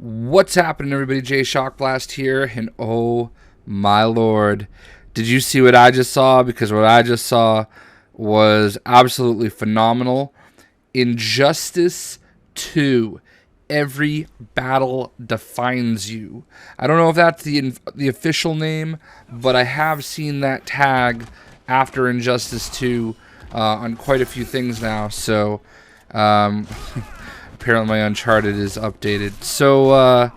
What's happening, everybody? Jay Shockblast here, and oh my lord, did you see what I just saw? Because what I just saw was absolutely phenomenal. Injustice 2. Every battle defines you. I don't know if that's the official name, but I have seen that tag after Injustice 2 on quite a few things now. So apparently my Uncharted is updated. So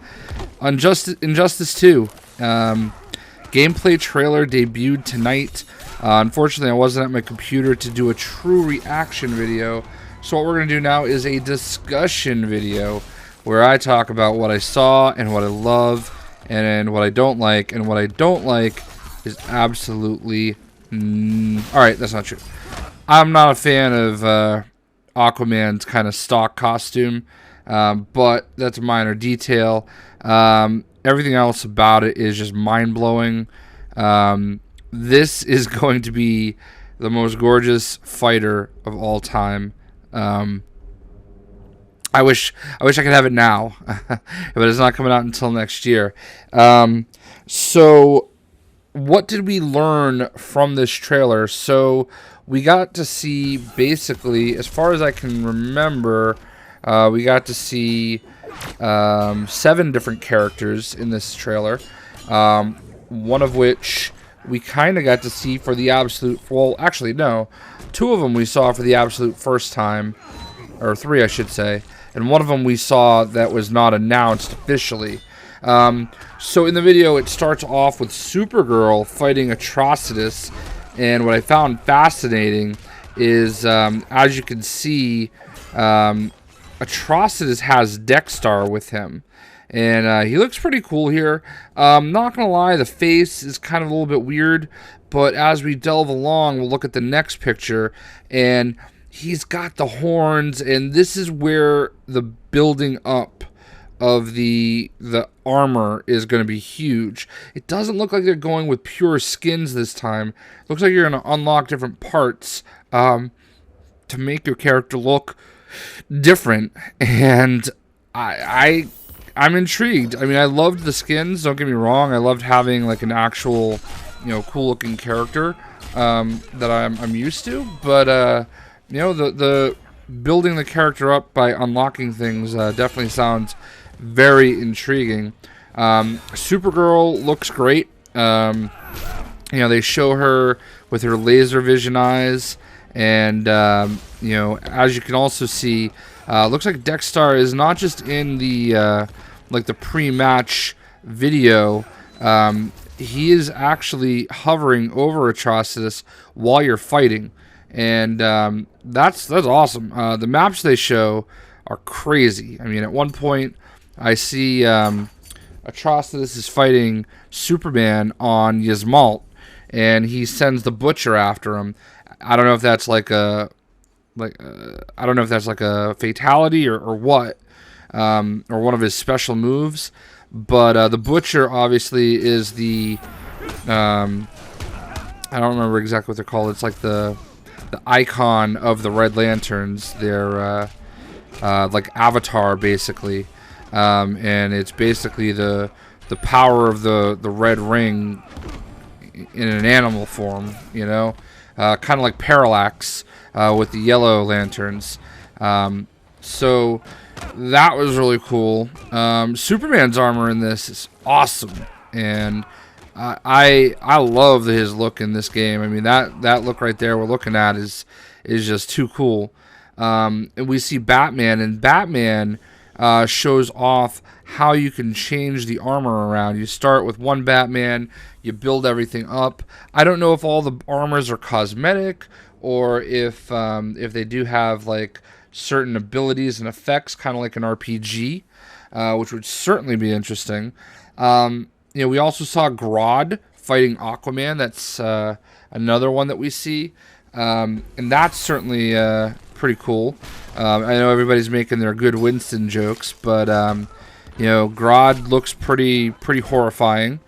Injustice 2 gameplay trailer debuted tonight. Unfortunately, I wasn't at my computer to do a true reaction video. So what we're going to do now is a discussion video where I talk about what I saw and what I love and what I don't like. And what I don't like is absolutely... Alright, that's not true. I'm not a fan of Aquaman's kind of stock costume, but that's a minor detail. Everything else about it is just mind-blowing. This is going to be the most gorgeous fighter of all time. I wish I could have it now, but it's not coming out until next year. So what did we learn from this trailer? So we got to see, basically, as far as I can remember, we got to see 7 different characters in this trailer, one of which we kind of got to see for the absolute... Well, actually, no. 2 of them we saw for the absolute first time, or 3, I should say, and one of them we saw that was not announced officially. So in the video, it starts off with Supergirl fighting Atrocitus, and what I found fascinating is, as you can see, Atrocitus has Dexter with him, and he looks pretty cool here. Not gonna lie, the face is kind of a little bit weird, but as we delve along, we'll look at the next picture, and he's got the horns, and this is where the building up of the armor is going to be huge. It doesn't look like they're going with pure skins this time. It looks like you're going to unlock different parts to make your character look different, and I'm intrigued. I mean, I loved the skins, don't get me wrong. I loved having like an actual, cool looking character that I'm used to, but the building the character up by unlocking things definitely sounds very intriguing. Supergirl looks great. They show her with her laser vision eyes, and as you can also see, looks like Dexter is not just in the the pre-match video. He is actually hovering over Atrocitus while you're fighting, and that's awesome. The maps they show are crazy. I mean, at one point I see Atrocitus is fighting Superman on Yzmalt, and he sends the Butcher after him. I don't know if that's like a fatality or what, or one of his special moves. But the Butcher obviously is the I don't remember exactly what they're called. It's like the icon of the Red Lanterns. They're like Avatar, basically. And it's basically the power of the red ring in an animal form, kind of like Parallax with the yellow lanterns. So that was really cool. Superman's armor in this is awesome, and I love his look in this game. I mean, that look right there we're looking at is just too cool. And we see Batman, and Batman shows off how you can change the armor around. You start with one Batman, you build everything up. I don't know if all the armors are cosmetic, or if they do have like certain abilities and effects, kind of like an RPG, which would certainly be interesting. We also saw Grodd fighting Aquaman. That's another one that we see, and that's certainly pretty cool. I know everybody's making their good Winston jokes, but Grodd looks pretty horrifying.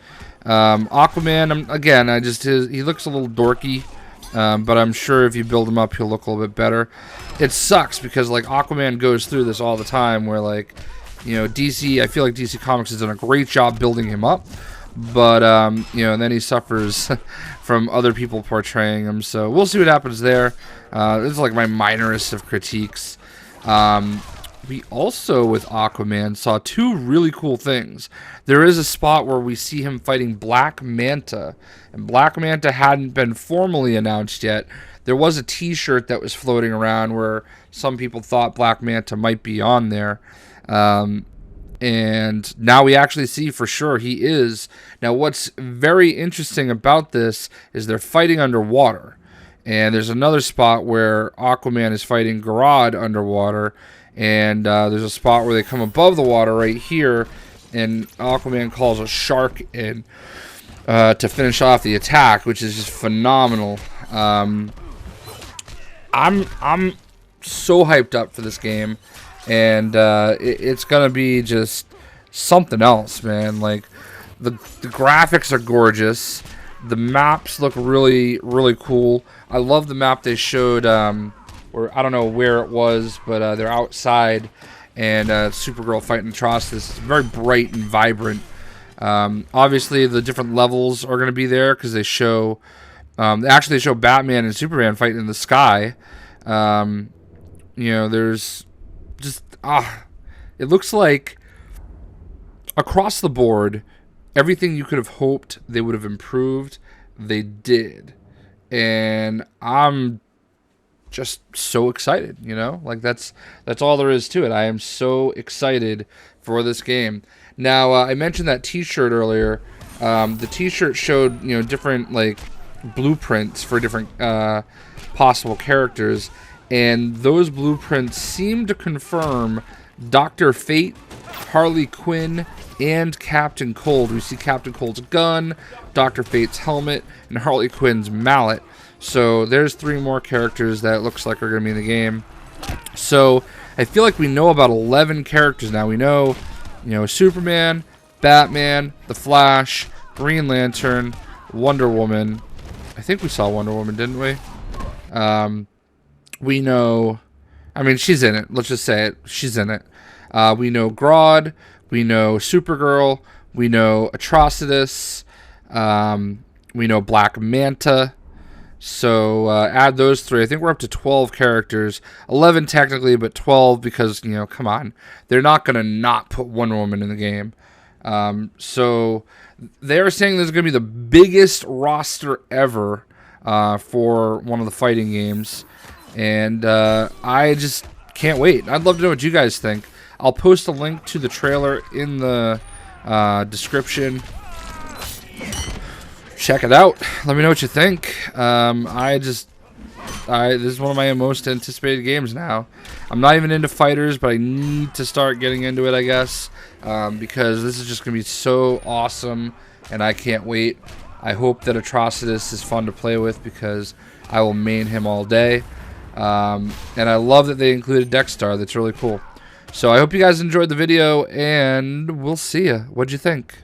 Aquaman, again, he looks a little dorky, but I'm sure if you build him up, he'll look a little bit better. It sucks because like Aquaman goes through this all the time, where like You know, DC, I feel like DC Comics has done a great job building him up. But, you know, and then he suffers from other people portraying him. So we'll see what happens there. This is like my minorest of critiques. We also, with Aquaman, saw two really cool things. There is a spot where we see him fighting Black Manta. And Black Manta hadn't been formally announced yet. There was a t-shirt that was floating around where some people thought Black Manta might be on there. And now we actually see for sure he is. Now, what's very interesting about this is they're fighting underwater. And there's another spot where Aquaman is fighting Grodd underwater. And there's a spot where they come above the water right here. And Aquaman calls a shark in to finish off the attack, which is just phenomenal. I'm so hyped up for this game. And it's gonna be just something else, man. Like the graphics are gorgeous. The maps look really, really cool. I love the map they showed, or I don't know where it was, but they're outside, and Supergirl fighting Atrocitus. It's very bright and vibrant. Obviously, the different levels are gonna be there because they show, actually they show Batman and Superman fighting in the sky. You know, there's just it looks like across the board everything you could have hoped they would have improved, they did. And I'm just so excited, you know? Like that's all there is to it. I am so excited for this game. Now, I mentioned that t-shirt earlier. The t-shirt showed, you know, different like blueprints for different possible characters. And those blueprints seem to confirm Dr. Fate, Harley Quinn, and Captain Cold. We see Captain Cold's gun, Dr. Fate's helmet, and Harley Quinn's mallet. So there's 3 more characters that it looks like are going to be in the game. So I feel like we know about 11 characters now. We know, you know, Superman, Batman, The Flash, Green Lantern, Wonder Woman. I think we saw Wonder Woman, didn't we? We know, I mean, she's in it. Let's just say it. She's in it. We know Grodd. We know Supergirl. We know Atrocitus. We know Black Manta. So add those 3. I think we're up to 12 characters. 11 technically, but 12 because, you know, come on. They're not going to not put Wonder Woman in the game. So they're saying this is going to be the biggest roster ever for one of the fighting games. And I just can't wait. I'd love to know what you guys think. I'll post a link to the trailer in the description. Check it out. Let me know what you think. This is one of my most anticipated games now. I'm not even into fighters, but I need to start getting into it, I guess, because this is just going to be so awesome, and I can't wait. I hope that Atrocitus is fun to play with because I will main him all day. And I love that they included Dexter. That's really cool. So I hope you guys enjoyed the video, and we'll see ya. What'd you think?